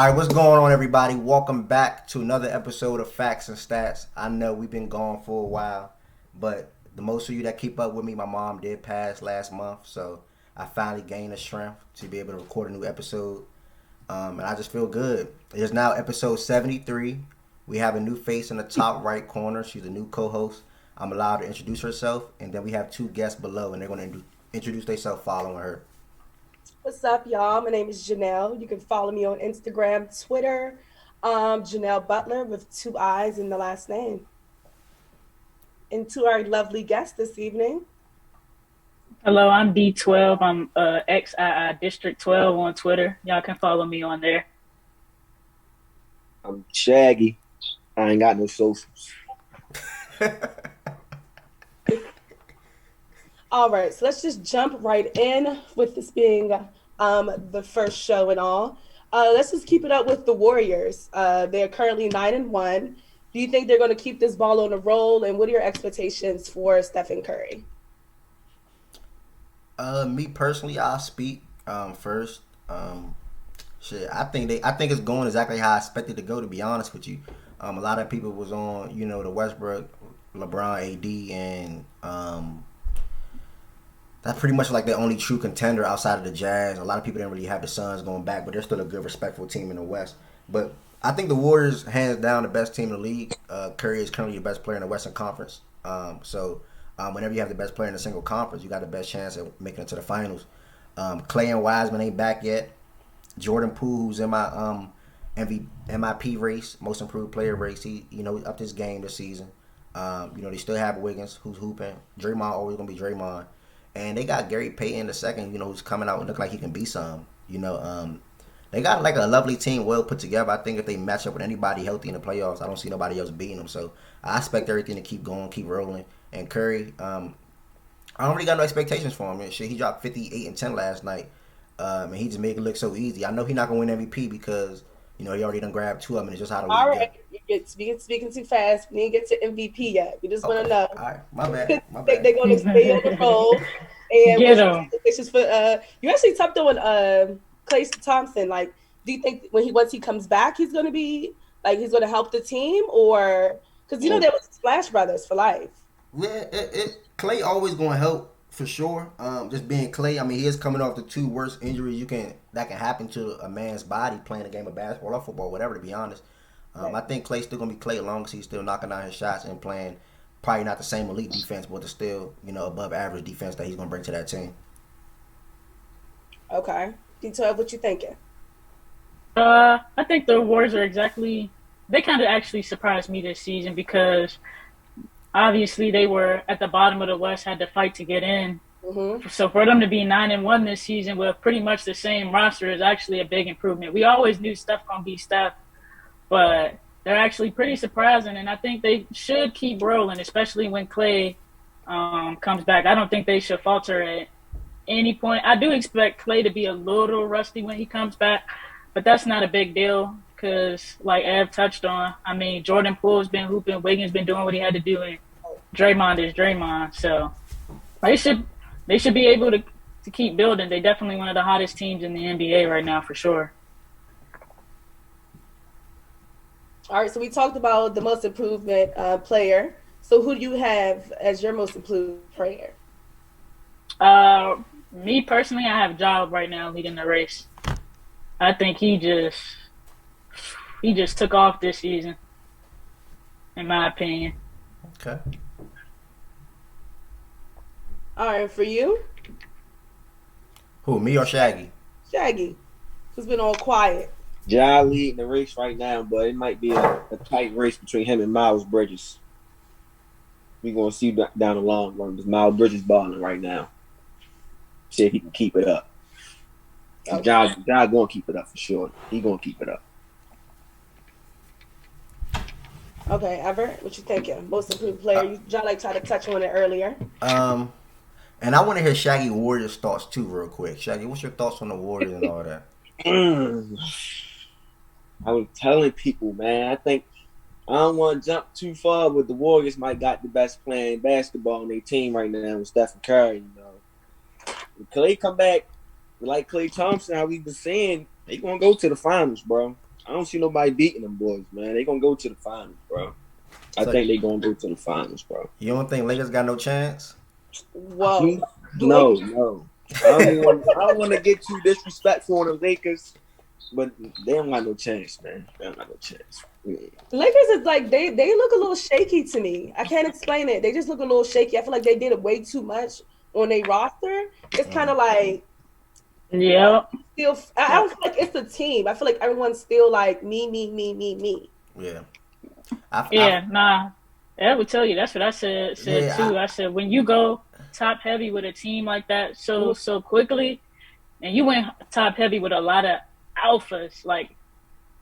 All right, what's going on, everybody? Welcome back to another episode of Facts and Stats. I know we've been gone for a while, but the most of you that keep up with me, my mom did pass last month, so I finally gained the strength to be able to record a new episode, and I just feel good. It is now episode 73. We have a new face in the top right corner. She's a new co-host. I'm allowed to introduce herself, and then we have two guests below, and they're going to introduce themselves following her. What's up, y'all? My name is Janelle. You can follow me on Instagram, Twitter, Janelle Butler with two I's in the last name. And to our lovely guest this evening. Hello, I'm D12. I'm XII District 12 on Twitter. Y'all can follow me on there. I'm Shaggy. I ain't got no socials. All right, so let's just jump right in with this being the first show and all. Let's just keep it up with the Warriors. They're currently 9-1. Do you think they're going to keep this ball on the roll? And what are your expectations for Stephen Curry? Me personally, I'll speak first. I think it's going exactly how I expected to go. To be honest with you, a lot of people was on the Westbrook, LeBron, AD, and that's pretty much like the only true contender outside of the Jazz. A lot of people didn't really have the Suns going back, but they're still a good, respectful team in the West. But I think the Warriors, hands down, the best team in the league. Curry is currently the best player in the Western Conference. Whenever you have the best player in a single conference, you got the best chance at making it to the finals. Clay and Wiseman ain't back yet. Jordan Poole, who's in my MIP race, most improved player race, he upped his game this season. They still have Wiggins, who's hooping. Draymond always gonna be Draymond. And they got Gary Payton the second, who's coming out and look like he can be some. They got like a lovely team, well put together. I think if they match up with anybody healthy in the playoffs, I don't see nobody else beating them. So I expect everything to keep going, keep rolling. And Curry, I don't really got no expectations for him. Shit, he dropped 58 and 10 last night, and he just made it look so easy. I know he's not gonna win MVP because he already done grabbed two of them. And it's just how the league All go. right, you're speaking too fast. We didn't get to MVP yet. We just want to know. All right, my bad. My bad. They're going to stay on the roll. And Get what's your him. expectations for? You actually touched on Klay Thompson. Like, do you think once he comes back, he's going to help the team, or because there was Splash Brothers for life? Yeah, Clay always gonna help for sure. Just being Clay, I mean, he is coming off the two worst injuries that can happen to a man's body playing a game of basketball or football, whatever. To be honest, right. I think Clay's still gonna be Clay as long as he's still knocking down his shots and playing probably not the same elite defense, but the still above average defense that he's gonna bring to that team. Okay, D12, what you thinking? I think the Warriors are they kind of actually surprised me this season because obviously they were at the bottom of the West, had to fight to get in. Mm-hmm. So for them to be 9-1 this season with pretty much the same roster is actually a big improvement. We always knew Steph gonna be Steph, but they're actually pretty surprising, and I think they should keep rolling, especially when Clay comes back. I don't think they should falter at any point. I do expect Clay to be a little rusty when he comes back, but that's not a big deal because, like Ev touched on, I mean, Jordan Poole's been hooping, Wiggins been doing what he had to do, and Draymond is Draymond. So they should be able to keep building. They're definitely one of the hottest teams in the NBA right now for sure. All right, so we talked about the most improvement player. So who do you have as your most improved player? Me personally, I have Job right now leading the race. I think he just took off this season, in my opinion. Okay. All right, for you? Who, me or Shaggy? Shaggy, who's been all quiet. Ja leading the race right now, but it might be a tight race between him and Miles Bridges. We're going to see down the long run because Miles Bridges balling right now. See if he can keep it up. Okay. Ja going to keep it up for sure. He going to keep it up. Okay, Everett, what you thinking? Most improved player? Y'all tried to touch on it earlier. And I want to hear Shaggy Warriors thoughts too, real quick. Shaggy, what's your thoughts on the Warriors and all that? I was telling people, man, I don't want to jump too far, but the Warriors might got the best playing basketball on their team right now with Stephen Curry. When Clay come back, like Klay Thompson, how we been saying, they gonna go to the finals, bro. I don't see nobody beating them boys, man. They gonna go to the finals, bro. I think they gonna go to the finals, bro. You don't think Lakers got no chance? Whoa. No, no. I don't want to get too disrespectful on the Lakers, but they don't got no chance, man. They don't got no chance. Lakers is like they look a little shaky to me. I can't explain it. They just look a little shaky. I feel like they did it way too much on their roster. It's kind of like Yeah. still. I don't feel like it's a team. I feel like everyone's still like me. Yeah. Nah. I would tell you that's what I said Yeah, too. I said when you go top heavy with a team like that so quickly, and you went top heavy with a lot of alphas, like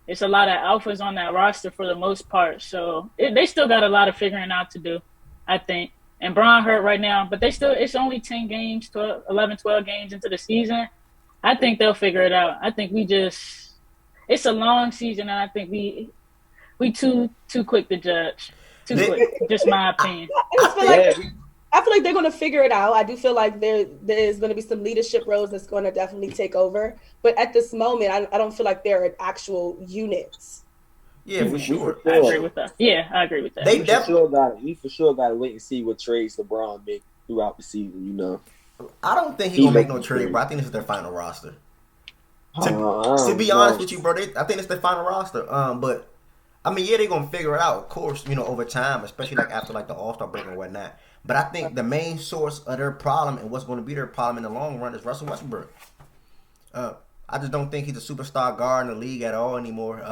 it's a lot of alphas on that roster for the most part. So they still got a lot of figuring out to do, I think. And Braun hurt right now, but it's only 10 games, 11, 12 games into the season. I think they'll figure it out. I think it's a long season, and I think we too quick to judge. Too quick. Just my opinion. I feel like they're going to figure it out. I do feel like there is going to be some leadership roles that's going to definitely take over. But at this moment, I don't feel like they're actual units. Yeah, for sure. I agree with that. Yeah, I agree with that. We for sure got to wait and see what trades LeBron make throughout the season, you know. I don't think he's going to make no trade, bro. I think this is their final roster. To be honest with you, bro, I think it's their final roster. But I mean, yeah, they're gonna figure it out, of course, you know, over time, especially like after like the All-Star break and whatnot. But I think the main source of their problem and what's going to be their problem in the long run is Russell Westbrook. I just don't think he's a superstar guard in the league at all anymore.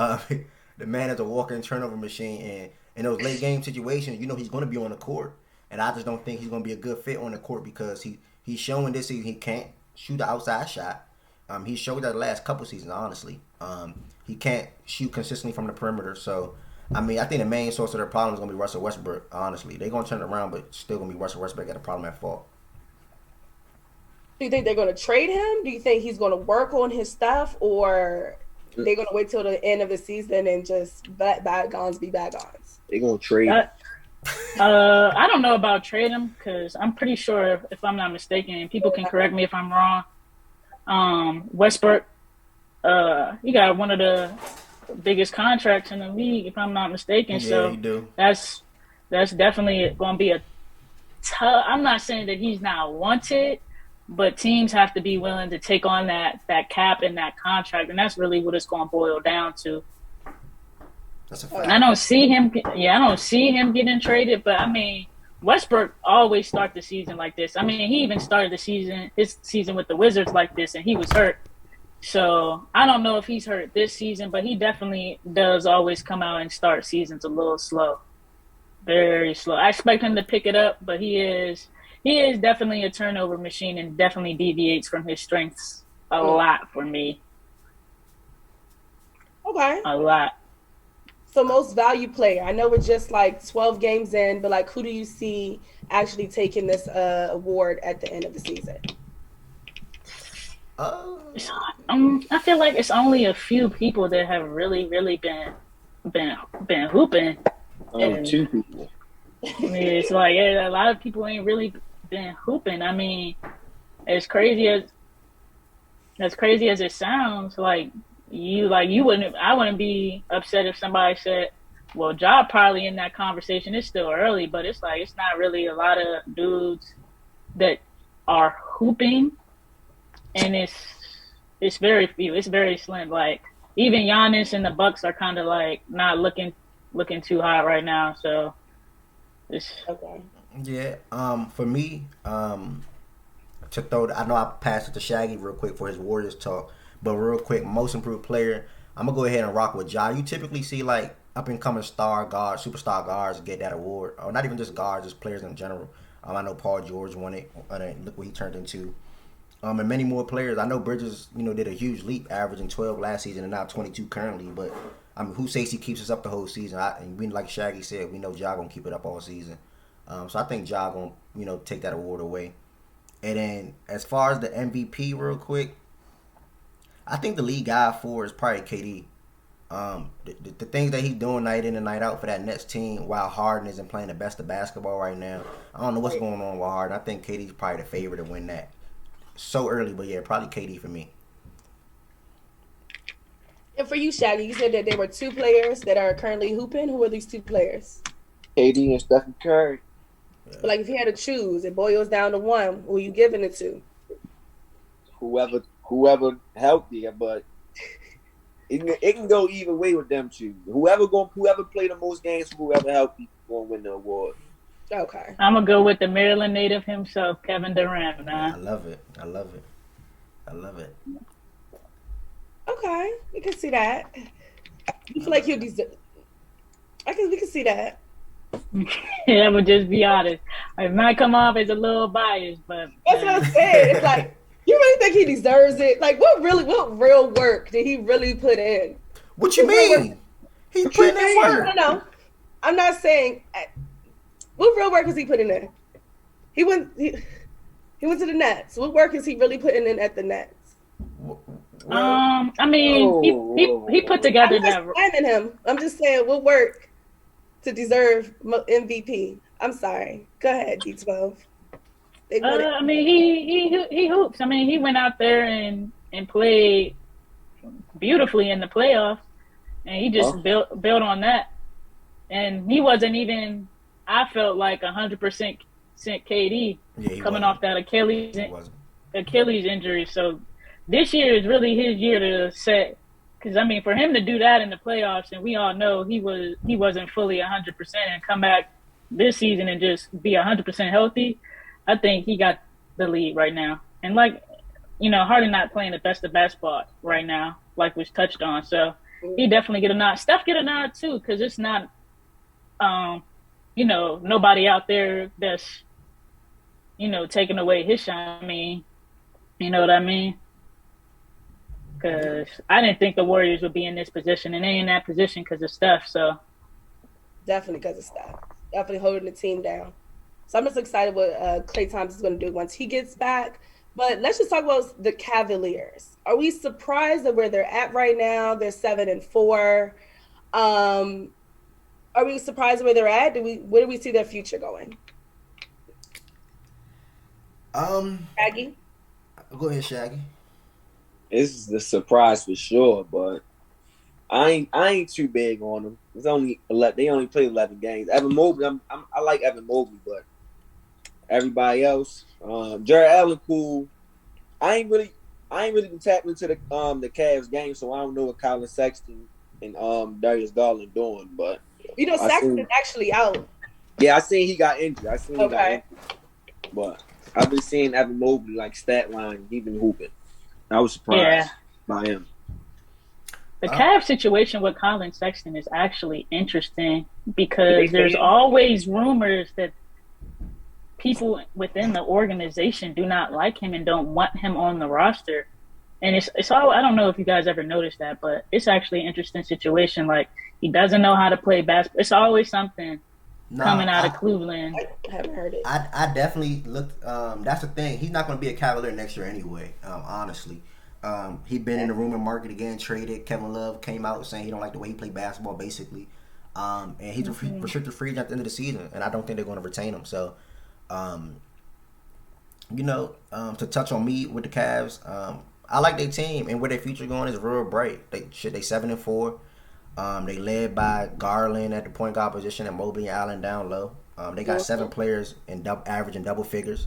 The man is a walking turnover machine, and in those late game situations, you know he's going to be on the court, and I just don't think he's going to be a good fit on the court because he's showing this season he can't shoot the outside shot. He showed that the last couple seasons, honestly. He can't shoot consistently from the perimeter. So, I mean, I think the main source of their problem is going to be Russell Westbrook, honestly. They're going to turn it around, but still going to be Russell Westbrook got a problem at fault. Do you think they're going to trade him? Do you think he's going to work on his stuff? Or they're going to wait till the end of the season and just bygones be bygones? They're going to trade I don't know about trade him because I'm pretty sure, if I'm not mistaken, and people can correct me if I'm wrong, Westbrook, he got one of the biggest contracts in the league, if I'm not mistaken. Yeah, so you do. That's definitely going to be a tough. I'm not saying that he's not wanted, but teams have to be willing to take on that cap and that contract, and that's really what it's going to boil down to. That's a fact. I don't see him getting traded, but I mean, Westbrook always start the season like this. I mean, he even started his season with the Wizards like this, and he was hurt. So I don't know if he's hurt this season, but he definitely does always come out and start seasons a little slow, very slow. I expect him to pick it up, but he is definitely a turnover machine and definitely deviates from his strengths a lot for me. Okay. A lot. So most valued player. I know we're just like 12 games in, but like who do you see actually taking this award at the end of the season? I feel like it's only a few people that have really, really been hooping. Two people. I mean, it's like a lot of people ain't really been hooping. I mean, as crazy as it sounds, I wouldn't be upset if somebody said, well, Ja probably in that conversation. It's still early, but it's like it's not really a lot of dudes that are hooping, and it's very few. It's very slim. Like even Giannis and the Bucks are kind of like not looking too hot right now. So it's okay. Yeah. For me, to throw, I know I passed it to Shaggy real quick for his Warriors talk, but real quick, most improved player. I'm gonna go ahead and rock with Ja. You typically see like up and coming superstar guards get that award, or not even just guards, just players in general. I know Paul George won it. Look what he turned into. And many more players. I know Bridges, did a huge leap, averaging 12 last season and now 22 currently. But I mean, who says he keeps us up the whole season? And we, like Shaggy said, we know Ja gonna keep it up all season. So I think Ja gonna take that award away. And then as far as the MVP, real quick, I think the lead guy for is probably KD. The things that he's doing night in and night out for that Nets team, while Harden isn't playing the best of basketball right now. I don't know what's going on with Harden. I think KD's probably the favorite to win that. So early, but yeah, probably KD for me. And for you, Shaggy, you said that there were two players that are currently hooping. Who are these two players? KD and Stephen Curry. But like, if you had to choose, it boils down to one. Who are you giving it to? Whoever healthy, but it can go either way with them two. Whoever play the most games, whoever healthy, gonna win the award. Okay. I'm gonna go with the Maryland native himself, Kevin Durant. I Man. love it. I love it. I love it. Okay, we can see that. You feel like he'll deserve. We can see that. Yeah, but just be honest. It might come off as a little biased, but That's what I said. It's like, you really think he deserves it? Like, what real work did he really put in? What you mean? He's putting in work. No. I'm not saying. What real work is he putting in? He went to the Nets. What work is he really putting in at the Nets? I mean, he put together that. I'm not blaming him. I'm just saying, what work to deserve MVP? I'm sorry. Go ahead, D12. I mean, he hoops. I mean, he went out there and played beautifully in the playoffs, and he just built on that. And he wasn't even. I felt like 100% KD coming off that Achilles injury. So this year is really his year to set. Because I mean, for him to do that in the playoffs, and we all know he wasn't fully 100% and come back this season and just be 100% healthy. I think he got the lead right now. And like, Harden not playing the best of basketball right now, like was touched on. So he definitely get a nod. Steph get a nod too, because it's not, nobody out there that's, taking away his shine. I mean, you know what I mean? Because I didn't think the Warriors would be in this position, and they in that position because of Steph. So definitely because of Steph. Definitely holding the team down. So I'm just excited what Klay Thompson is going to do once he gets back. But let's just talk about the Cavaliers. Are we surprised at where they're at right now? They're 7-4. Are we surprised where they're at? Where do we see their future going? Shaggy? Go ahead, Shaggy. This is the surprise for sure, but I ain't too big on them. They only play 11 games. Evan Mobley, I like Evan Mobley, but everybody else, Jared Allen, cool. I ain't really been tapped into the Cavs game, so I don't know what Colin Sexton and Darius Garland doing, but Sexton is actually out. Yeah, I seen he got injured. But I've been seeing Evan Mobley like stat line, he been hooping. I was surprised by him. The Cavs situation with Colin Sexton is actually interesting because there's always rumors that people within the organization do not like him and don't want him on the roster. And it's all, I don't know if you guys ever noticed that, but it's actually an interesting situation. Like, he doesn't know how to play basketball. It's always something coming out of Cleveland. I haven't heard it. I definitely looked. That's the thing. He's not going to be a Cavalier next year anyway. Honestly, he been in the rumor market again. Traded. Kevin Love came out saying he don't like the way he played basketball, basically. And he's a restricted free agent at the end of the season, and I don't think they're going to retain him. So, to touch on me with the Cavs, I like their team and where their future going is real bright. They 7-4. They led by Garland at the point guard position and Mobley and Allen down low. They got 7 players in averaging double figures.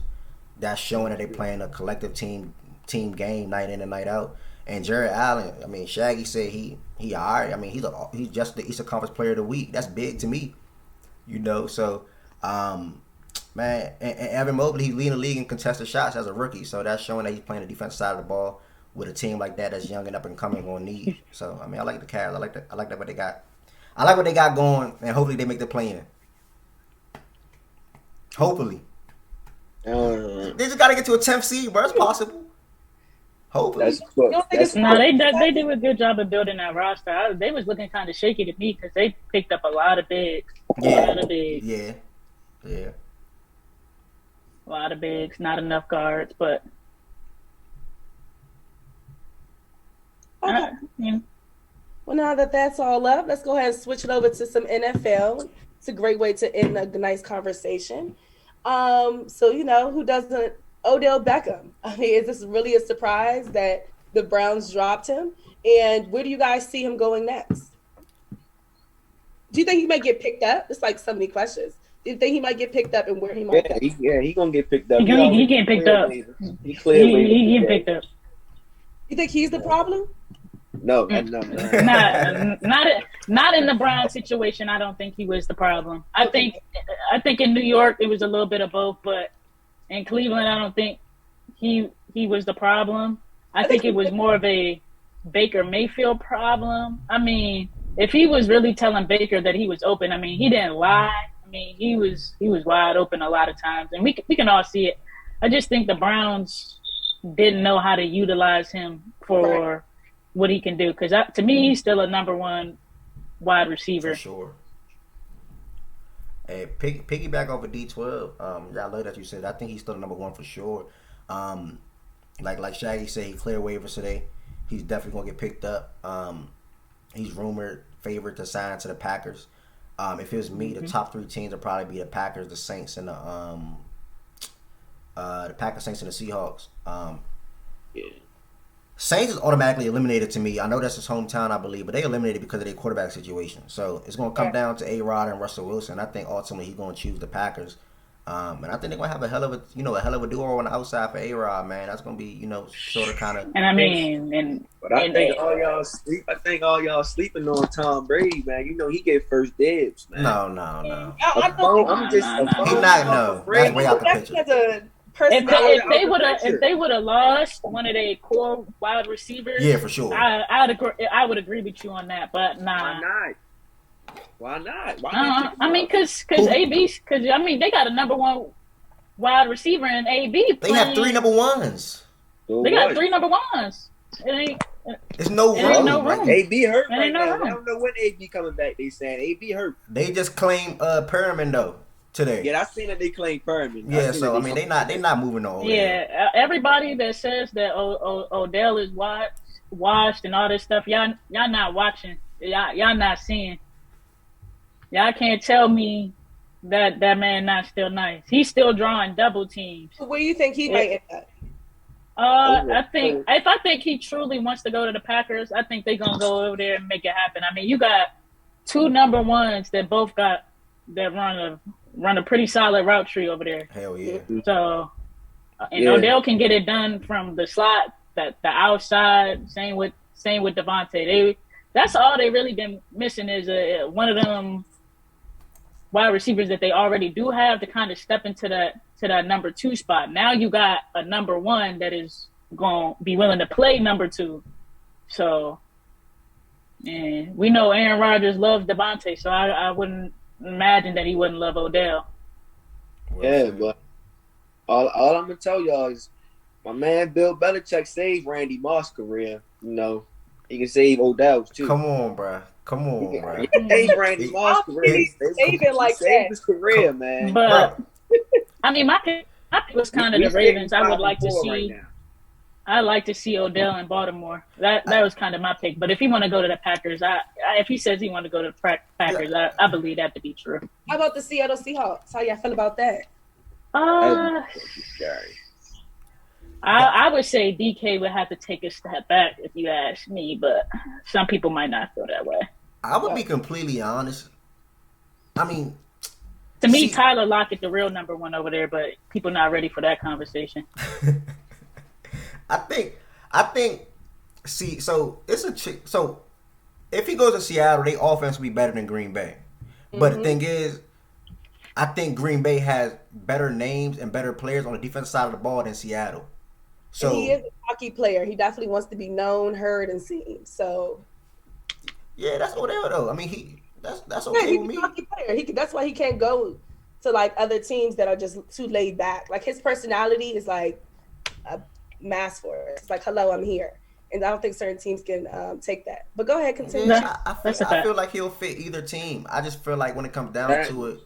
That's showing that they playing a collective team game night in and night out. And Jared Allen, I mean, Shaggy said he all right. I mean, he's just the Eastern Conference Player of the Week. That's big to me, So, man, and Evan Mobley, he's leading the league in contested shots as a rookie. So that's showing that he's playing the defensive side of the ball with a team like that that's young and up and coming going to need. So I mean, I like the Cavs. I like that what they got. I like what they got going, and hopefully they make the play-in. Hopefully. They just got to get to a 10th seed, bro. It's possible. Hopefully. They did a good job of building that roster. They was looking kind of shaky to me because they picked up a lot of bigs. Yeah. A lot of bigs, not enough guards, but. Okay. Well, now that that's all up, let's go ahead and switch it over to some NFL. It's a great way to end a nice conversation. Who doesn't? Odell Beckham. I mean, is this really a surprise that the Browns dropped him? And where do you guys see him going next? Do you think he might get picked up? It's like so many questions. Do you think he might get picked up and where he might go? He gonna get picked up. He getting picked up. He cleared waivers. He getting picked up. You think he's the problem? No. Not in the Brown situation. I don't think he was the problem. I think in New York it was a little bit of both, but in Cleveland I don't think he was the problem. I think it was more of a Baker Mayfield problem. I mean, if he was really telling Baker that he was open, I mean, he didn't lie. I mean, he was wide open a lot of times, and we can all see it. I just think the Browns didn't know how to utilize him for what he can do. Because to me, he's still a number one wide receiver. For sure. Hey, piggyback off of D12. I love that you said. I think he's still the number one for sure. Like Shaggy said, he cleared waivers today. He's definitely gonna get picked up. He's rumored favored to sign to the Packers. If it was me, the top three teams would probably be the Packers, the Saints, and the Packers, Saints, and the Seahawks. Saints is automatically eliminated to me. I know that's his hometown, I believe, but they eliminated because of their quarterback situation. So it's going to come down to A-Rod and Russell Wilson. I think ultimately he's going to choose the Packers. And I think they're going to have a hell of a duo on the outside for A-Rod, man. That's going to be, sort of kind of. And I mean, I think all y'all sleeping on Tom Brady, man. He get first dibs, man. No. I'm just. He's not. No, that's way out the picture. If they would have lost one of their core wide receivers, yeah, for sure, I would agree with you on that. But nah, why not? I mean, because they got a number one wide receiver in AB. They have three number ones. They got three number ones. There's no room. AB hurt right now. I don't know when AB coming back. They saying AB hurt. They just claimed Perriman though. Today. Yeah, I seen that they claim Perriman. Yeah, so I mean they not moving on. Yeah, everybody that says that Odell is washed and all this stuff, y'all not watching. Y'all not seeing. Y'all can't tell me that man not still nice. He's still drawing double teams. Where do you think he might end up? I think he truly wants to go to the Packers, I think they're gonna go over there and make it happen. I mean, you got two number ones that both got that run a pretty solid route tree over there. Hell yeah. So, Odell can get it done from the slot, the outside. Same with Devontae. That's all they really been missing is one of them wide receivers that they already do have to kind of step into that number two spot. Now you got a number one that is going to be willing to play number two. So, and we know Aaron Rodgers loves Devontae, so I wouldn't imagine that he wouldn't love Odell. Yeah, but all I'm gonna tell y'all is my man Bill Belichick saved Randy Moss' career. He can save Odell's too. Come on, bro. He saved Randy Moss' career. Saved his career, man. But I mean, my pick was kind of the Ravens. I would like to see. Right, I like to see Odell in Baltimore. That was kind of my pick. But if he want to go to the Packers, if he says he want to go to the Packers, I believe that to be true. How about the Seattle Seahawks? How y'all feel about that? I would say DK would have to take a step back if you ask me, but some people might not feel that way. I would be completely honest. I mean, to me, Tyler Lockett, the real number one over there, but people not ready for that conversation. I think. See, so it's a chick. So if he goes to Seattle, their offense will be better than Green Bay. But the thing is, I think Green Bay has better names and better players on the defensive side of the ball than Seattle. So and he is a hockey player. He definitely wants to be known, heard, and seen. So yeah, that's Odell though. I mean, that's okay with me. He's a hockey player. That's why he can't go to like other teams that are just too laid back. Like his personality is like a mass for it. It's like, hello, I'm here. And I don't think certain teams can take that. But go ahead, continue. Yeah, I feel like he'll fit either team. I just feel like when it comes down to it,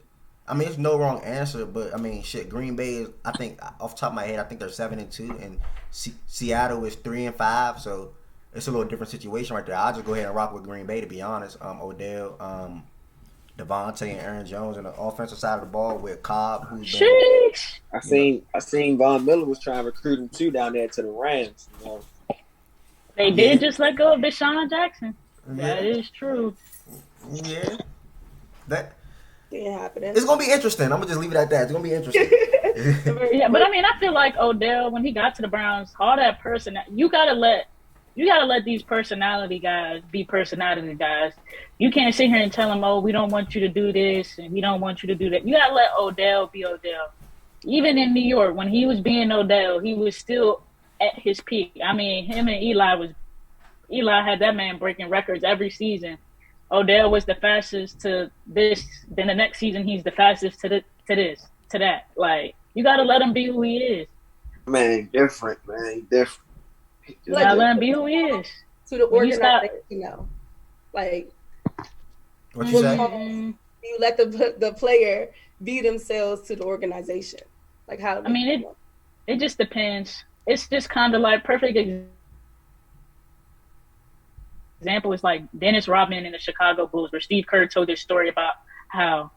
I mean, it's no wrong answer, but I mean, shit, Green Bay is, I think, off the top of my head, I think they're 7-2, and Seattle is 3-5, so it's a little different situation right there. I'll just go ahead and rock with Green Bay, to be honest. Odell, Devontae, and Aaron Jones on the offensive side of the ball with Cobb, who's been... I seen Von Miller was trying to recruit him too down there to the Rams. They Yeah, did just let go of Deshaun Jackson. That yeah, is true. yeah. That Ain't happening. it's gonna be interesting. I'm gonna just leave it at that. It's gonna be interesting. Yeah, but I mean, I feel like Odell when he got to the Browns, all that person you gotta let these personality guys be personality guys. You can't sit here and tell them, "Oh, we don't want you to do this and we don't want you to do that." You gotta let Odell be Odell. Even in New York, when he was being Odell, he was still at his peak. I mean, him and Eli had that man breaking records every season. Odell was the fastest to this. Then the next season, he's the fastest to this to that. Like you got to let him be who he is. Man, different, man, different. You Just Like got to you let different. him be who he is. to the When you stop, organization now. Like What you what say? calls you let the player be themselves to the organization? Like how I mean, it just depends. It's just kind of like perfect example is like Dennis Rodman in the Chicago Bulls, where Steve Kerr told this story about how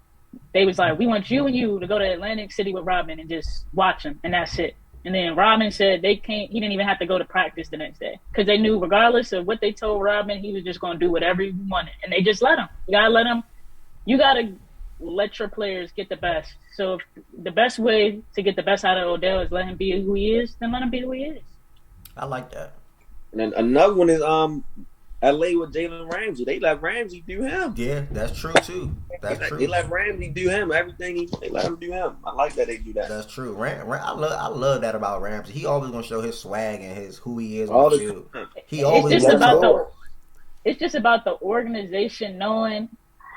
they was like, we want you and you to go to Atlantic City with Rodman and just watch him, and that's it. And then Rodman said they can't. He didn't even have to go to practice the next day because they knew, regardless of what they told Rodman, he was just going to do whatever he wanted, and they just let him. You gotta let him. You gotta let your players get the best. So if the best way to get the best out of Odell is let him be who he is, then let him be who he is. I like that. And then another one is LA with Jalen Ramsey. They let Ramsey do him. Yeah, that's true too. That's They true. let Ramsey do him. They let him do him. I like that they do that. That's true. I love that about Ramsey. He always gonna show his swag and his who he is on the All the field. time. He It's always just will Let's about show the it. go. it's just about the organization knowing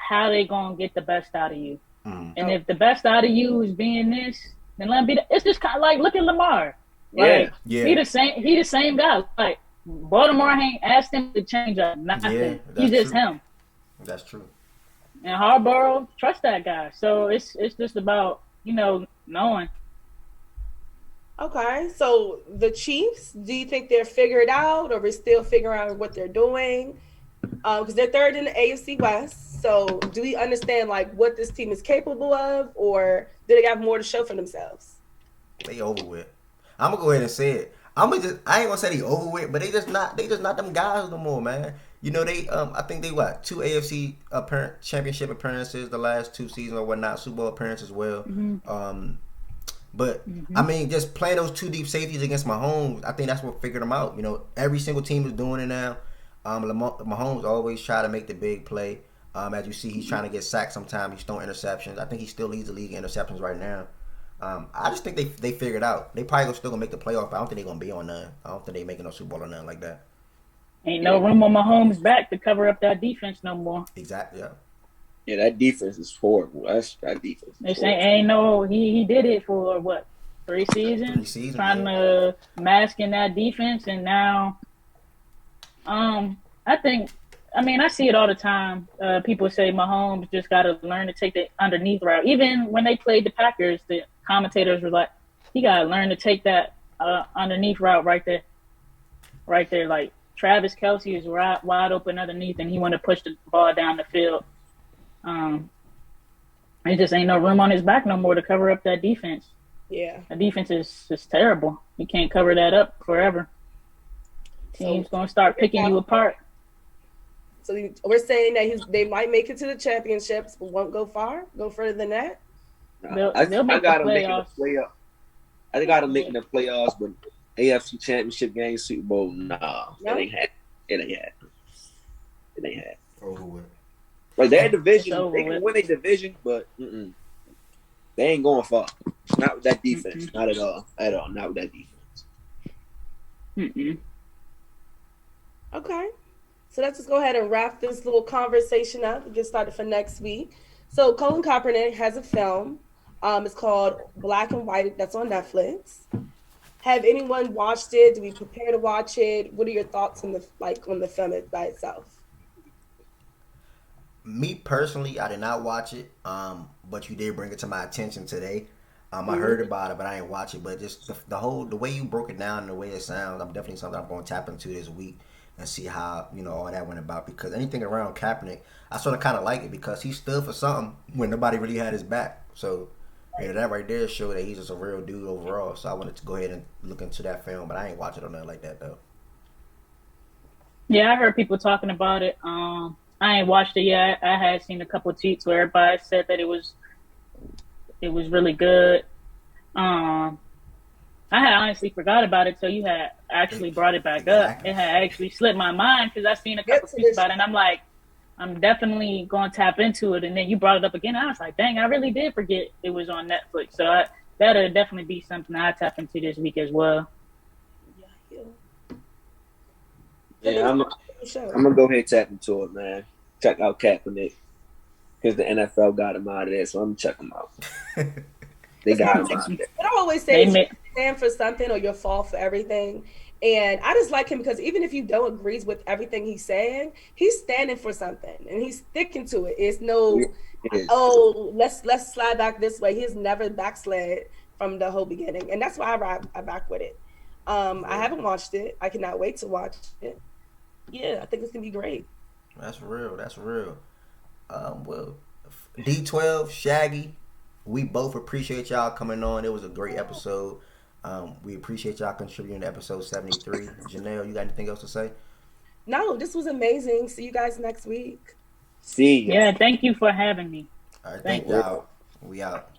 how they gonna get the best out of you. Mm. And if the best out of you is being this, then let him be. It's just kind of like look at Lamar. Yeah. Like he Yeah, the same. He the same guy. Like Baltimore ain't asked him to change up yeah, nothing. He's that's just true. him. That's true. And Harbaugh trust that guy. So it's just about knowing. Okay, so the Chiefs, do you think they're figured out, or we're still figuring out what they're doing? Because they're third in the AFC West. So do we understand like what this team is capable of, or do they have more to show for themselves? They over with. I'm gonna go ahead and say it. I ain't gonna say they over with, but they just not them guys no more, man. You know they I think they what two AFC championship appearances the last 2 seasons or whatnot, Super Bowl appearance as well. Mm-hmm. But I Mm-hmm. mean, just playing those two deep safeties against Mahomes, I think that's what figured them out. You know, every single team is doing it now. Mahomes always try to make the big play. As you see, he's trying to get sacked sometimes. He's throwing interceptions. I think he still leads the league in interceptions right now. I just think they figured out. They probably still gonna make the playoff. But I don't think they're gonna be on none. I don't think they making no Super Bowl or nothing like that. Ain't Yeah. no room on Mahomes' back to cover up that defense no more. Exactly. Yeah. Yeah, that defense is horrible. That defense is This horrible. ain't no he did it for what 3 Three seasons seasons. trying Yeah. to mask in that defense, and now I think I mean I see it all the time. People say Mahomes just got to learn to take the underneath route. Even when they played the Packers, the commentators were like, "He got to learn to take that underneath route right there, right there." Like Travis Kelce is wide open underneath, and he want to push the ball down the field. Um, it just ain't no room on his back no more to cover up that defense. Yeah. The defense is terrible. You can't cover that up forever. So Teams gonna start picking you apart. so we're saying that they might make it to the championships, but won't go further than that. Nah, They'll I make the got them making the playoffs. playoff. I got them making the playoffs, but AFC Championship game, Super Bowl, nah, No? it ain't happening. It ain't happening. It ain't happening. Over with. Like their It's division, over they can with. win a division, but they ain't going far. Not with that defense. Mm-mm. Not at all. At all. Not with that defense. Mm-mm. Okay. So let's just go ahead and wrap this little conversation up and get started for next week. So Colin Kaepernick has a film. It's called Black and White. That's on Netflix. Have anyone watched it? Do we prepare to watch it? What are your thoughts on the film by itself? Me personally, I did not watch it. But you did bring it to my attention today. I Mhm. heard about it, but I didn't watch it. But just the way you broke it down and the way it sounds, I'm definitely something I'm going to tap into this week and see how all that went about. Because anything around Kaepernick, I sort of kind of like it because he stood for something when nobody really had his back. So that right there showed that he's just a real dude overall. So I wanted to go ahead and look into that film, but I ain't watch it or nothing like that though. Yeah, I heard people talking about it. I ain't watched it yet. I had seen a couple of tweets where everybody said that it was really good. Um, I had honestly forgot about it till you had actually brought it back up. Exactly. It had actually slipped my mind because I seen a Get couple to tweets this. about it, and I'm like, I'm definitely going to tap into it. And then you brought it up again. I was like, dang, I really did forget it was on Netflix. So that'll definitely be something I tap into this week as well. Yeah, Yeah, I'm show. gonna go ahead and tap into it, man. Check out Kaepernick because the NFL got him out of there, so I'm gonna check him out. They got him out of there. What I always say is you stand for something or you'll fall for everything. And I just like him because even if you don't agree with everything he's saying, he's standing for something and he's sticking to it. It's no, oh, let's slide back this way. He's never backslid from the whole beginning, and that's why I back with it. I haven't watched it. I cannot wait to watch it. Yeah, I think it's gonna be great. That's real. That's real. Well, D12, Shaggy, we both appreciate y'all coming on. It was a great episode. We appreciate y'all contributing to episode 73. Janelle, you got anything else to say? No, this was amazing. See you guys next week. See ya. Yeah, thank you for having me. All right, Thank thank y'all. We out.